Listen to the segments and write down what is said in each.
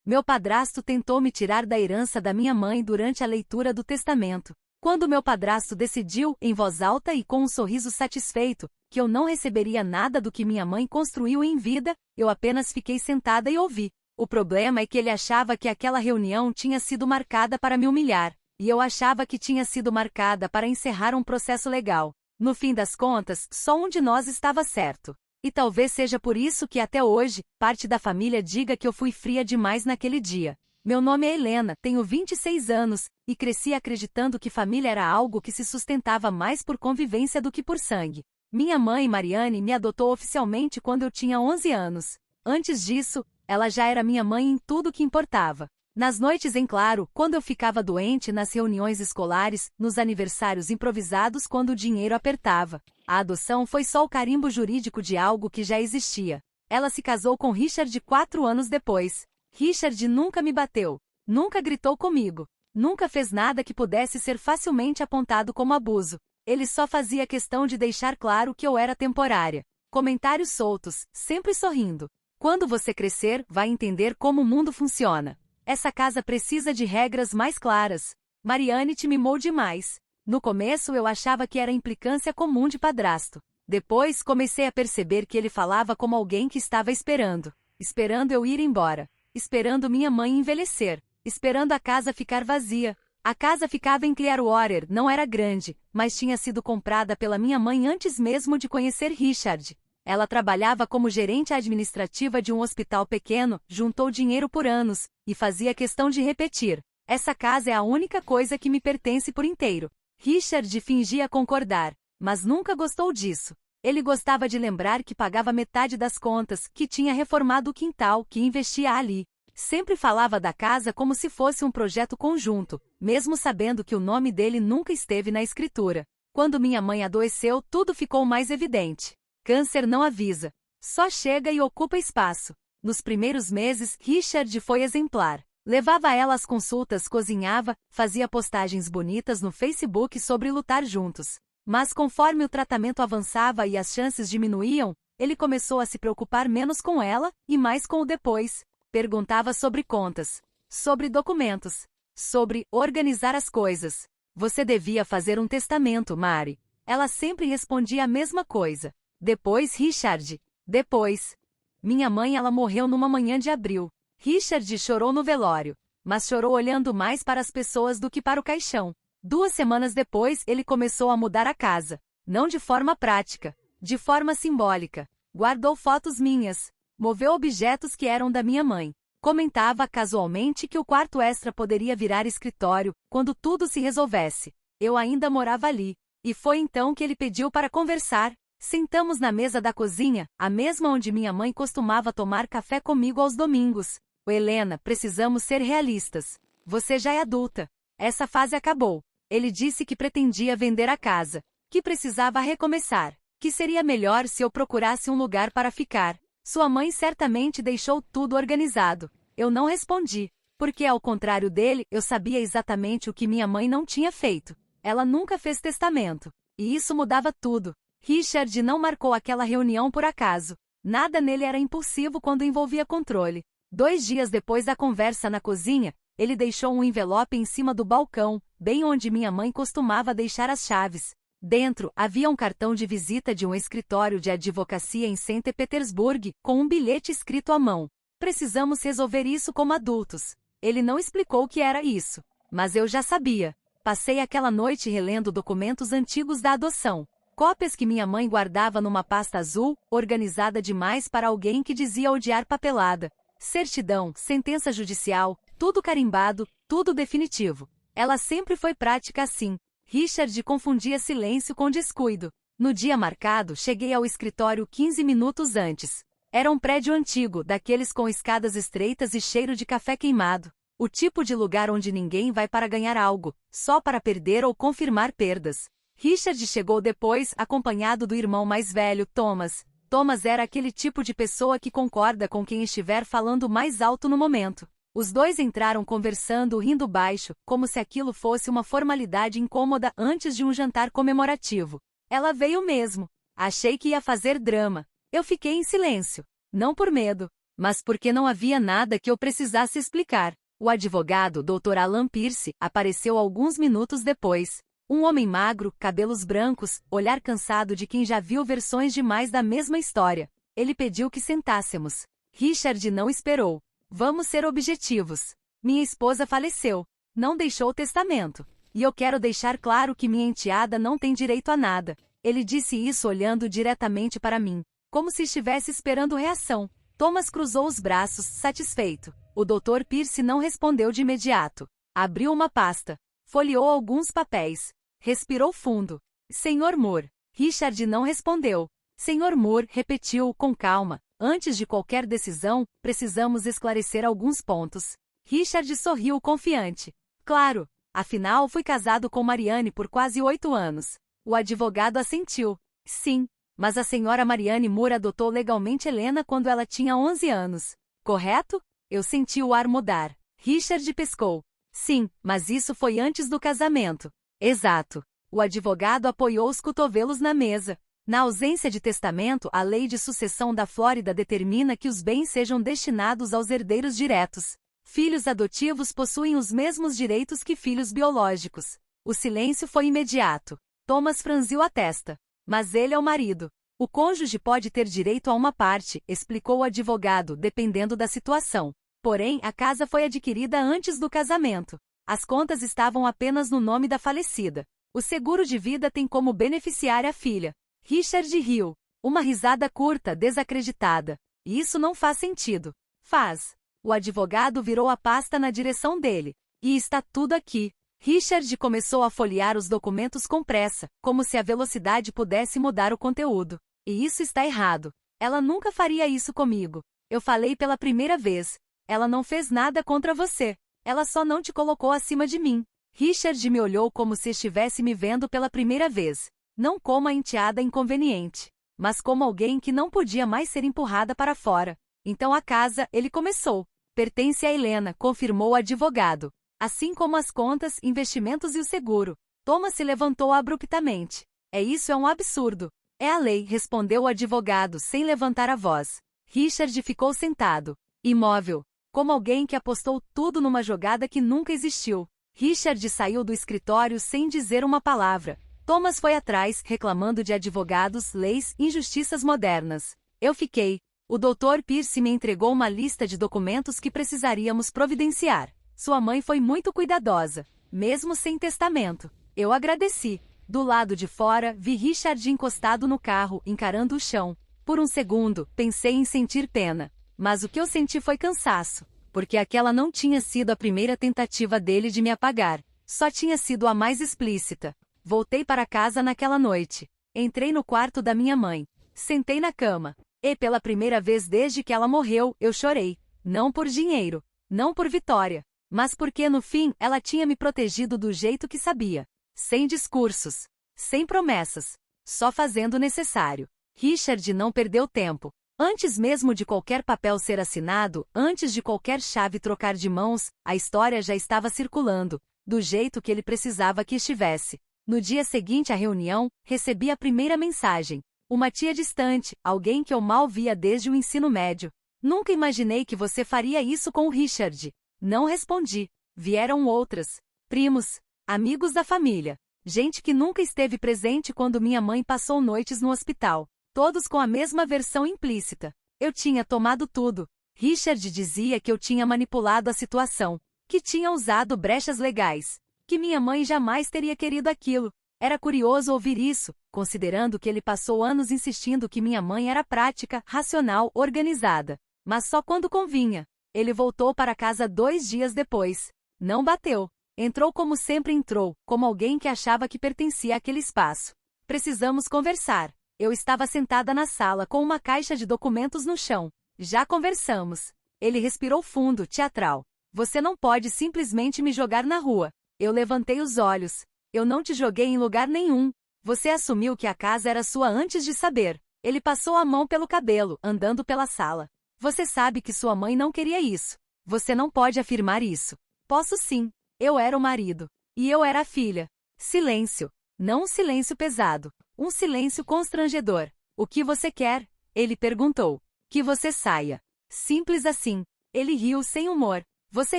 Meu padrasto tentou me tirar da herança da minha mãe durante a leitura do testamento. Quando meu padrasto decidiu, em voz alta e com um sorriso satisfeito, que eu não receberia nada do que minha mãe construiu em vida, eu apenas fiquei sentada e ouvi. O problema é que ele achava que aquela reunião tinha sido marcada para me humilhar, e eu achava que tinha sido marcada para encerrar um processo legal. No fim das contas, só um de nós estava certo. E talvez seja por isso que até hoje, parte da família diga que eu fui fria demais naquele dia. Meu nome é Helena, tenho 26 anos, e cresci acreditando que família era algo que se sustentava mais por convivência do que por sangue. Minha mãe, Mariane, me adotou oficialmente quando eu tinha 11 anos. Antes disso, ela já era minha mãe em tudo que importava. Nas noites em claro, quando eu ficava doente nas reuniões escolares, nos aniversários improvisados quando o dinheiro apertava. A adoção foi só o carimbo jurídico de algo que já existia. Ela se casou com Richard 4 anos depois. Richard nunca me bateu, nunca gritou comigo, nunca fez nada que pudesse ser facilmente apontado como abuso. Ele só fazia questão de deixar claro que eu era temporária. Comentários soltos, sempre sorrindo. Quando você crescer, vai entender como o mundo funciona. Essa casa precisa de regras mais claras. Mariane te mimou demais. No começo eu achava que era implicância comum de padrasto. Depois comecei a perceber que ele falava como alguém que estava esperando. Esperando eu ir embora. Esperando minha mãe envelhecer. Esperando a casa ficar vazia. A casa ficava em Clearwater, não era grande, mas tinha sido comprada pela minha mãe antes mesmo de conhecer Richard. Ela trabalhava como gerente administrativa de um hospital pequeno, juntou dinheiro por anos, e fazia questão de repetir. Essa casa é a única coisa que me pertence por inteiro. Richard fingia concordar, mas nunca gostou disso. Ele gostava de lembrar que pagava metade das contas, que tinha reformado o quintal, que investia ali. Sempre falava da casa como se fosse um projeto conjunto, mesmo sabendo que o nome dele nunca esteve na escritura. Quando minha mãe adoeceu, tudo ficou mais evidente. Câncer não avisa. Só chega e ocupa espaço. Nos primeiros meses, Richard foi exemplar. Levava ela às consultas, cozinhava, fazia postagens bonitas no Facebook sobre lutar juntos. Mas conforme o tratamento avançava e as chances diminuíam, ele começou a se preocupar menos com ela e mais com o depois. Perguntava sobre contas, sobre documentos, sobre organizar as coisas. Você devia fazer um testamento, Mari. Ela sempre respondia a mesma coisa. Depois, Richard. Depois. Minha mãe, ela morreu numa manhã de abril. Richard chorou no velório, mas chorou olhando mais para as pessoas do que para o caixão. 2 semanas depois, ele começou a mudar a casa. Não de forma prática, de forma simbólica. Guardou fotos minhas. Moveu objetos que eram da minha mãe. Comentava casualmente que o quarto extra poderia virar escritório, quando tudo se resolvesse. Eu ainda morava ali. E foi então que ele pediu para conversar. Sentamos na mesa da cozinha, a mesma onde minha mãe costumava tomar café comigo aos domingos. Helena, precisamos ser realistas. Você já é adulta. Essa fase acabou. Ele disse que pretendia vender a casa, que precisava recomeçar, que seria melhor se eu procurasse um lugar para ficar. Sua mãe certamente deixou tudo organizado. Eu não respondi, porque ao contrário dele, eu sabia exatamente o que minha mãe não tinha feito. Ela nunca fez testamento. E isso mudava tudo. Richard não marcou aquela reunião por acaso. Nada nele era impulsivo quando envolvia controle. 2 dias depois da conversa na cozinha, ele deixou um envelope em cima do balcão, bem onde minha mãe costumava deixar as chaves. Dentro, havia um cartão de visita de um escritório de advocacia em Saint Petersburg, com um bilhete escrito à mão. Precisamos resolver isso como adultos. Ele não explicou o que era isso, mas eu já sabia. Passei aquela noite relendo documentos antigos da adoção. Cópias que minha mãe guardava numa pasta azul, organizada demais para alguém que dizia odiar papelada. Certidão, sentença judicial, tudo carimbado, tudo definitivo. Ela sempre foi prática assim. Richard confundia silêncio com descuido. No dia marcado, cheguei ao escritório 15 minutos antes. Era um prédio antigo, daqueles com escadas estreitas e cheiro de café queimado. O tipo de lugar onde ninguém vai para ganhar algo, só para perder ou confirmar perdas. Richard chegou depois, acompanhado do irmão mais velho, Thomas. Thomas era aquele tipo de pessoa que concorda com quem estiver falando mais alto no momento. Os dois entraram conversando, rindo baixo, como se aquilo fosse uma formalidade incômoda antes de um jantar comemorativo. Ela veio mesmo. Achei que ia fazer drama. Eu fiquei em silêncio. Não por medo. mas porque não havia nada que eu precisasse explicar. O advogado, Dr. Alan Pierce, apareceu alguns minutos depois. Um homem magro, cabelos brancos, olhar cansado de quem já viu versões demais da mesma história. Ele pediu que sentássemos. Richard não esperou. Vamos ser objetivos. Minha esposa faleceu. Não deixou testamento. E eu quero deixar claro que minha enteada não tem direito a nada. Ele disse isso olhando diretamente para mim, como se estivesse esperando reação. Thomas cruzou os braços, satisfeito. O Dr. Pierce não respondeu de imediato. Abriu uma pasta. Folheou alguns papéis. Respirou fundo. Senhor Moore. Richard não respondeu. Senhor Moore repetiu com calma. Antes de qualquer decisão, precisamos esclarecer alguns pontos. Richard sorriu confiante. Claro. Afinal, fui casado com Marianne por quase 8 anos. O advogado assentiu. Sim, mas a senhora Marianne Moore adotou legalmente Helena quando ela tinha 11 anos. Correto? Eu senti o ar mudar. Richard pescou. Sim, mas isso foi antes do casamento. Exato. O advogado apoiou os cotovelos na mesa. Na ausência de testamento, a lei de sucessão da Flórida determina que os bens sejam destinados aos herdeiros diretos. Filhos adotivos possuem os mesmos direitos que filhos biológicos. O silêncio foi imediato. Thomas franziu a testa. Mas ele é o marido. O cônjuge pode ter direito a uma parte, explicou o advogado, dependendo da situação. Porém, a casa foi adquirida antes do casamento. As contas estavam apenas no nome da falecida. O seguro de vida tem como beneficiária a filha. Richard riu. Uma risada curta, desacreditada. Isso não faz sentido. Faz. O advogado virou a pasta na direção dele. E está tudo aqui. Richard começou a folhear os documentos com pressa, como se a velocidade pudesse mudar o conteúdo. E isso está errado. Ela nunca faria isso comigo. Eu falei pela primeira vez. Ela não fez nada contra você. Ela só não te colocou acima de mim. Richard me olhou como se estivesse me vendo pela primeira vez. Não como a enteada inconveniente, mas como alguém que não podia mais ser empurrada para fora. Então a casa, ele começou. Pertence a Helena, confirmou o advogado. Assim como as contas, investimentos e o seguro. Thomas se levantou abruptamente. Isso é um absurdo. É a lei, respondeu o advogado, sem levantar a voz. Richard ficou sentado, imóvel, como alguém que apostou tudo numa jogada que nunca existiu. Richard saiu do escritório sem dizer uma palavra. Thomas foi atrás, reclamando de advogados, leis, injustiças modernas. Eu fiquei. O Dr. Pierce me entregou uma lista de documentos que precisaríamos providenciar. Sua mãe foi muito cuidadosa, mesmo sem testamento. Eu agradeci. Do lado de fora, vi Richard encostado no carro, encarando o chão. Por um segundo, pensei em sentir pena. Mas o que eu senti foi cansaço, porque aquela não tinha sido a primeira tentativa dele de me apagar. Só tinha sido a mais explícita. Voltei para casa naquela noite. Entrei no quarto da minha mãe. Sentei na cama. E pela primeira vez desde que ela morreu, eu chorei. Não por dinheiro. Não por vitória. Mas porque no fim, ela tinha me protegido do jeito que sabia. Sem discursos. Sem promessas. Só fazendo o necessário. Richard não perdeu tempo. Antes mesmo de qualquer papel ser assinado, antes de qualquer chave trocar de mãos, a história já estava circulando, do jeito que ele precisava que estivesse. No dia seguinte à reunião, recebi a primeira mensagem. Uma tia distante, alguém que eu mal via desde o ensino médio. Nunca imaginei que você faria isso com o Richard. Não respondi. Vieram outras. Primos. Amigos da família. Gente que nunca esteve presente quando minha mãe passou noites no hospital. Todos com a mesma versão implícita. Eu tinha tomado tudo. Richard dizia que eu tinha manipulado a situação. Que tinha usado brechas legais. Que minha mãe jamais teria querido aquilo. Era curioso ouvir isso, considerando que ele passou anos insistindo que minha mãe era prática, racional, organizada. Mas só quando convinha. Ele voltou para casa 2 dias depois. Não bateu. Entrou como sempre entrou, como alguém que achava que pertencia àquele espaço. Precisamos conversar. Eu estava sentada na sala com uma caixa de documentos no chão. Já conversamos. Ele respirou fundo, teatral. Você não pode simplesmente me jogar na rua. Eu levantei os olhos. Eu não te joguei em lugar nenhum. Você assumiu que a casa era sua antes de saber. Ele passou a mão pelo cabelo, andando pela sala. Você sabe que sua mãe não queria isso. Você não pode afirmar isso. Posso sim. Eu era o marido. E eu era a filha. Silêncio. Não um silêncio pesado. Um silêncio constrangedor. O que você quer? Ele perguntou. Que você saia. Simples assim. Ele riu sem humor. Você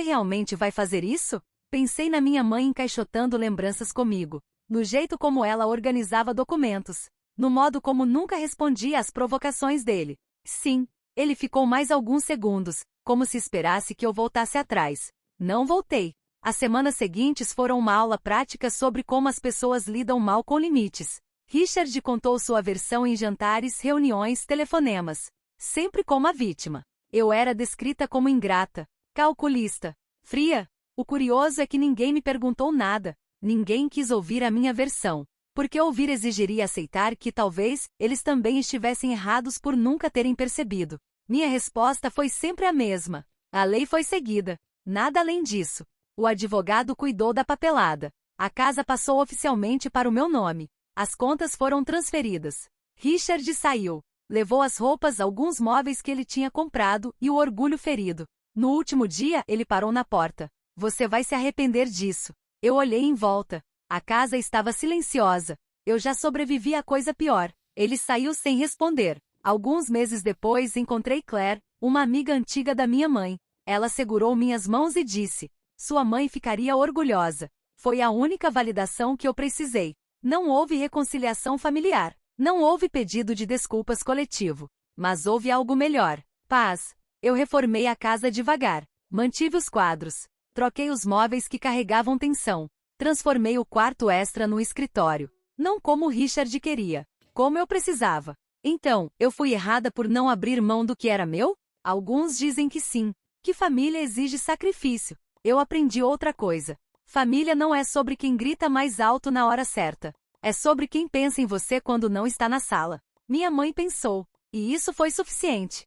realmente vai fazer isso? Pensei na minha mãe encaixotando lembranças comigo, no jeito como ela organizava documentos, no modo como nunca respondia às provocações dele. Sim, ele ficou mais alguns segundos, como se esperasse que eu voltasse atrás. Não voltei. As semanas seguintes foram uma aula prática sobre como as pessoas lidam mal com limites. Richard contou sua versão em jantares, reuniões, telefonemas. Sempre como a vítima. Eu era descrita como ingrata, calculista, fria. O curioso é que ninguém me perguntou nada. Ninguém quis ouvir a minha versão. Porque ouvir exigiria aceitar que talvez eles também estivessem errados por nunca terem percebido. Minha resposta foi sempre a mesma. A lei foi seguida. Nada além disso. O advogado cuidou da papelada. A casa passou oficialmente para o meu nome. As contas foram transferidas. Richard saiu. Levou as roupas, alguns móveis que ele tinha comprado e o orgulho ferido. No último dia, ele parou na porta. Você vai se arrepender disso. Eu olhei em volta. A casa estava silenciosa. Eu já sobrevivi a coisa pior. Ele saiu sem responder. Alguns meses depois encontrei Claire, uma amiga antiga da minha mãe. Ela segurou minhas mãos e disse: sua mãe ficaria orgulhosa. Foi a única validação que eu precisei. Não houve reconciliação familiar. Não houve pedido de desculpas coletivo. Mas houve algo melhor. Paz. Eu reformei a casa devagar. Mantive os quadros. Troquei os móveis que carregavam tensão. Transformei o quarto extra no escritório. Não como Richard queria. Como eu precisava. Então, eu fui errada por não abrir mão do que era meu? Alguns dizem que sim. Que família exige sacrifício. Eu aprendi outra coisa. Família não é sobre quem grita mais alto na hora certa. É sobre quem pensa em você quando não está na sala. Minha mãe pensou. E isso foi suficiente.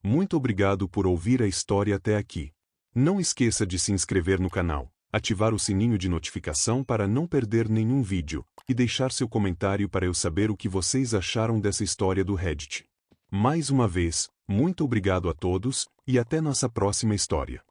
Muito obrigado por ouvir a história até aqui. Não esqueça de se inscrever no canal, ativar o sininho de notificação para não perder nenhum vídeo, e deixar seu comentário para eu saber o que vocês acharam dessa história do Reddit. Mais uma vez, muito obrigado a todos, e até nossa próxima história.